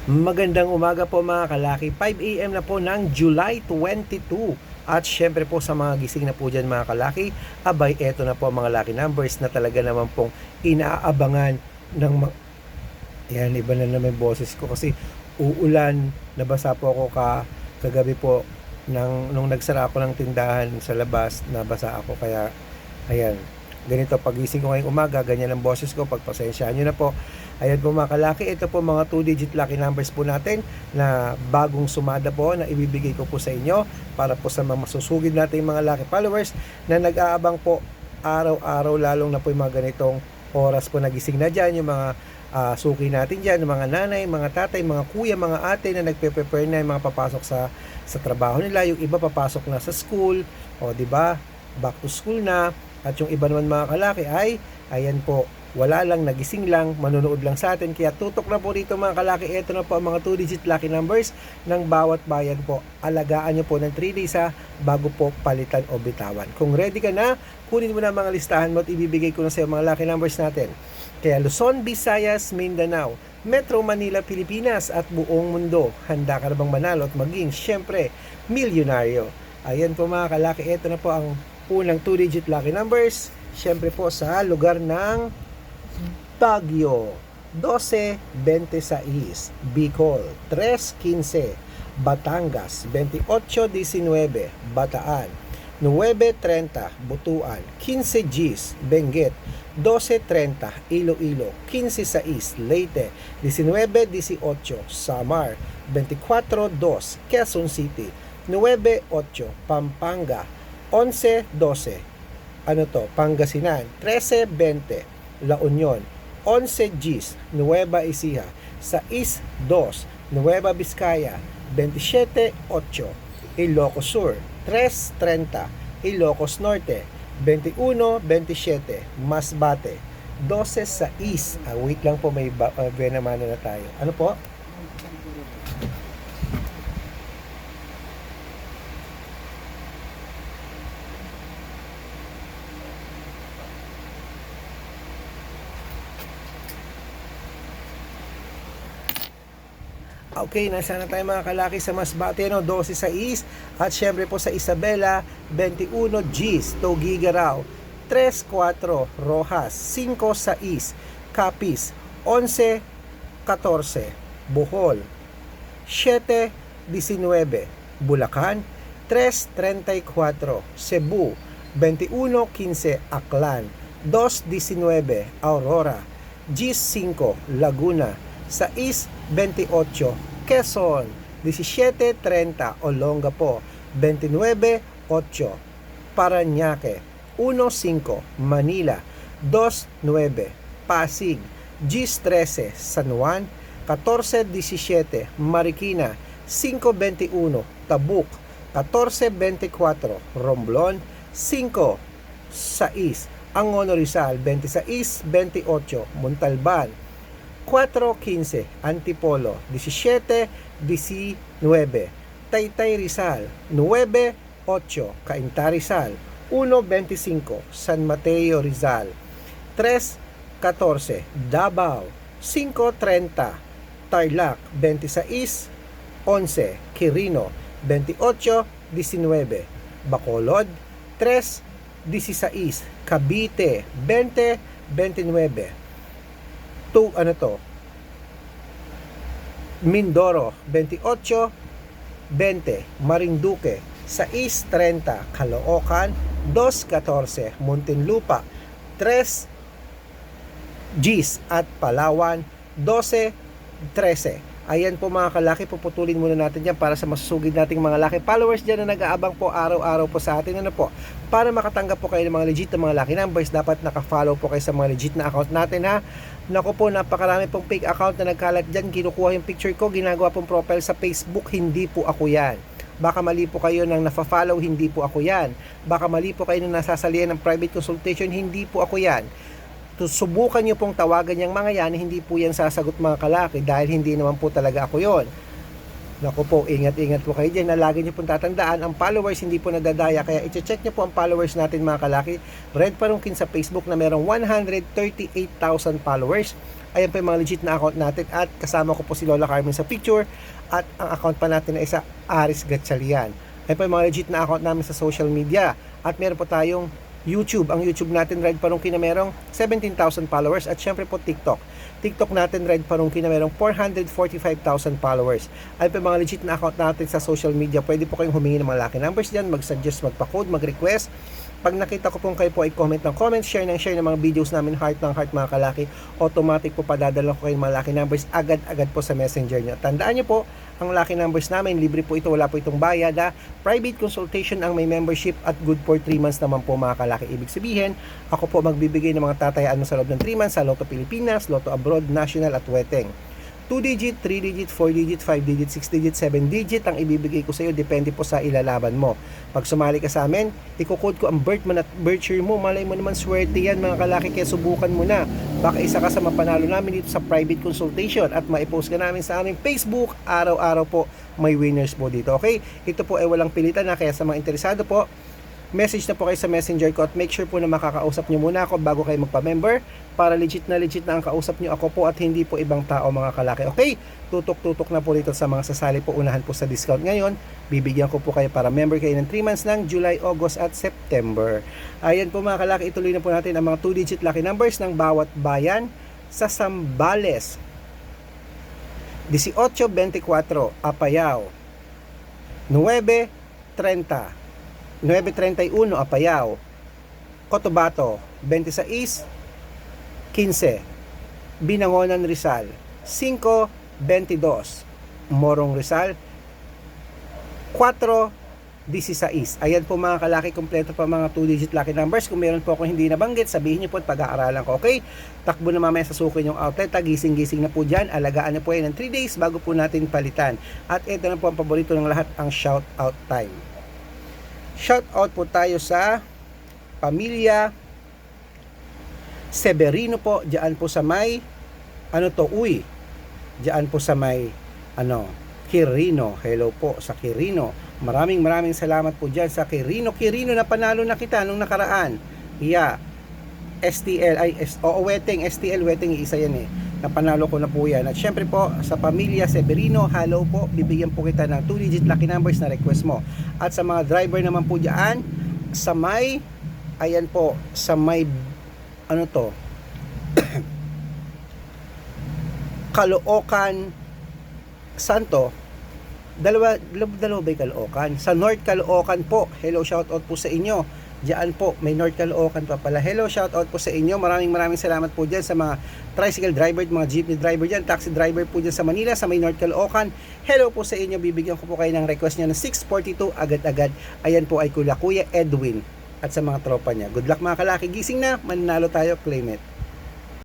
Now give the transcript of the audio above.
Magandang umaga po mga kalaki. 5 AM na po ng July 22. At syempre po sa mga gising na po dyan mga kalaki, abay eto na po ang mga lucky numbers na talaga naman pong inaabangan ng Yan, iba na naman yung boses ko kasi uulan. Nabasa po ako kagabi po nung nagsara ako ng tindahan sa labas, nabasa ako kaya ayan. Ganito pagising ko ngayong umaga, ganyan ang boses ko, pagpasensyahan nyo na po. Ayan po mga kalaki, ito po mga 2-digit lucky numbers po natin na bagong sumada po na ibibigay ko po sa inyo para po sa mga masusugid natin mga lucky followers na nag-aabang po araw-araw, lalong na po yung mga ganitong oras po nagising na dyan, yung mga suki natin dyan, yung mga nanay, mga tatay, mga kuya, mga ate na nagpe-prepare na yung mga papasok sa trabaho nila, yung iba papasok na sa school, o di ba back to school na, at yung iba naman mga kalaki ay ayan po, wala lang, nagising lang, manonood lang sa atin. Kaya tutok na po dito mga kalaki. Ito na po ang mga 2-digit lucky numbers ng bawat bayan po. Alagaan nyo po ng 3 days bago po palitan o bitawan. Kung ready ka na, kunin mo na mga listahan mo at ibibigay ko na sa iyo mga lucky numbers natin. Kaya Luzon, Visayas, Mindanao, Metro Manila, Pilipinas at buong mundo. Handa ka na bang manalo at maging, syempre, milyonaryo? Ayan po mga kalaki. Ito na po ang unang 2-digit lucky numbers. Syempre po sa lugar ng Baguio, 12-26, Bicol, 3-15, Batangas, 28-19, Bataan, 9-30, Butuan, 15 Gs, Benguet, 12-30, Iloilo, 15-6, Leyte, 19-18, Samar, 24-2, Quezon City, 9-8, Pampanga, 11-12, Pangasinan, 13-20, La Union, 11 Gs, Nueva Ecija, 6-2, Nueva Vizcaya, 27-8, Ilocos Sur, 3-30, Ilocos Norte, 21-27, Masbate, 12-6. Wait lang po, may Benamano na tayo. Ano po? Okay, nasa na tayo mga kalaki sa Masbate, 12-6. At syempre po sa Isabela, 21 Gs, Tugigaraw, 3-4, Rojas, 5-6, Capiz, 11-14, Bohol, 7-19, Bulacan, 3-34, Cebu, 21-15, Aklan, 2-19, Aurora, Gs5, Laguna, 6-28, Quezon, 17-30, Olongapo, 29-8, Parañaque, 1-5, Manila, 2-9, Pasig, Gs13, San Juan, 14-17, Marikina, 5-21, Tabuk, 14-24, Romblon, 5-6, Angono Rizal, 26-28, Montalban, 4-15, Antipolo, 17-19, Taytay Rizal, 9-8, Cainta Rizal, 1-25, San Mateo Rizal, 3-14, Davao, 5-30, Tarlac, 26-11, Quirino, 28-19, Bacolod, 3-16, Cavite, 20-29, Mindoro, 28-20, Marinduque, 6-30, Caloocan, 2-14, Muntinlupa, 3 Gs at Palawan, 12-13. Ayan po mga kalaki, puputulin muna natin yan para sa masusugid nating mga laki followers dyan na nag-aabang po araw-araw po sa atin. Ano po, para makatanggap po kayo ng mga legit na mga lucky numbers, dapat naka-follow po kayo sa mga legit na account natin ha. Naku po, napakarami pong fake account na nagkalat dyan. Kinukuha yung picture ko, ginagawa pong profile sa Facebook, hindi po ako yan. Baka mali po kayo nang nafa-follow, hindi po ako yan. Baka mali po kayo nang nasasalihan ng private consultation, hindi po ako yan. Subukan nyo pong tawagan yung mga yan, hindi po yan sasagot mga kalaki dahil hindi naman po talaga ako yon. Naku po, ingat-ingat po kayo dyan na lagi niyo pong tatandaan, ang followers hindi po nadadaya, kaya i-check niyo po ang followers natin mga kalaki. Red Parungkin sa Facebook na merong 138,000 followers. Ayan po yung mga legit na account natin at kasama ko po si Lola Carmen sa picture at ang account pa natin na isa, Aris Gatchalian. Ayan po yung mga legit na account namin sa social media at meron po tayong YouTube. Ang YouTube natin, Red Parungkin na merong 17,000 followers at syempre po TikTok natin, Red Parungkin na merong 445,000 followers. Ay pa mga legit na account natin sa social media. Pwede po kayong humingi ng mga lucky numbers dyan, mag-suggest, magpa-code, mag-request. Pag nakita ko pong kayo po ay comment ng comment, share ng mga videos namin, heart ng heart mga kalaki, automatic po padadala ko kayo ng mga lucky numbers agad-agad po sa messenger nyo. Tandaan nyo po, ang lucky numbers namin, libre po ito, wala po itong bayad. Private consultation ang may membership at good for 3 months naman po mga kalaki. Ibig sabihin, ako po magbibigay ng mga tatayaan mo sa loob ng 3 months sa Lotto Pilipinas, Lotto Abroad, National at Weteng. 2-digit, 3-digit, 4-digit, 5-digit, 6-digit, 7-digit ang ibibigay ko sa iyo, depende po sa ilalaban mo. Pag sumali ka sa amin, ikukode ko ang birth month at birth year mo. Malay mo naman, swerte yan mga kalaki, kaya subukan mo na. Baka isa ka sa mapanalo namin dito sa private consultation at maipost ka namin sa aming Facebook. Araw-araw po may winners po dito. Okay? Ito po ay walang pilitan na, kaya sa mga interesado po, message na po kayo sa messenger ko at make sure po na makakausap nyo muna ako bago kayo magpa-member para legit na ang kausap nyo ako po at hindi po ibang tao mga kalaki. Okay, tutok-tutok na po dito sa mga sasali po, unahan po sa discount ngayon. Bibigyan ko po kayo para member kayo ng 3 months ng July, August at September. Ayan po mga kalaki, ituloy na po natin ang mga 2-digit lucky numbers ng bawat bayan sa Zambales. 18-24 Apayao, 9-30 9:31 Apayao, Cotabato 26-15, Binangonan Rizal 5-22, Morong Rizal 4-16. Ayan po mga kalaki, kompleto pa mga 2-digit lucky numbers. Kung meron po akong hindi nabanggit, sabihin niyo po at pag-aaralan ko. Okay? Takbo na mamaya sa suki yung outlet. Gising-gising na po dyan. Alagaan na po yan ng 3 days bago po natin palitan. At ito na po ang paborito ng lahat, ang shout out time. Shout out po tayo sa pamilya Severino po, diyan po sa may diyan po sa may Quirino. Hello po sa Quirino. Maraming salamat po diyan sa Quirino na panalo na kita nung nakaraan. Yeah. Weteng isa yan napanalo ko na po yan. At syempre po sa pamilya Severino, hello po, bibigyan po kita ng 2-digit lucky numbers na request mo. At sa mga driver naman po dyan sa may Caloocan Santo, dalawa ba Caloocan? Sa North Caloocan po, hello, shout out po sa inyo. Diyan po, may North Caloocan pa pala. Hello, shout out po sa inyo. Maraming salamat po dyan sa mga tricycle driver, mga jeepney driver dyan, taxi driver po dyan sa Manila, sa may North Caloocan. Hello po sa inyo. Bibigyan ko po kayo ng request nyo ng 642 agad-agad. Ayan po ay Kuya Edwin at sa mga tropa niya. Good luck mga kalaki. Gising na, mananalo tayo, claim it.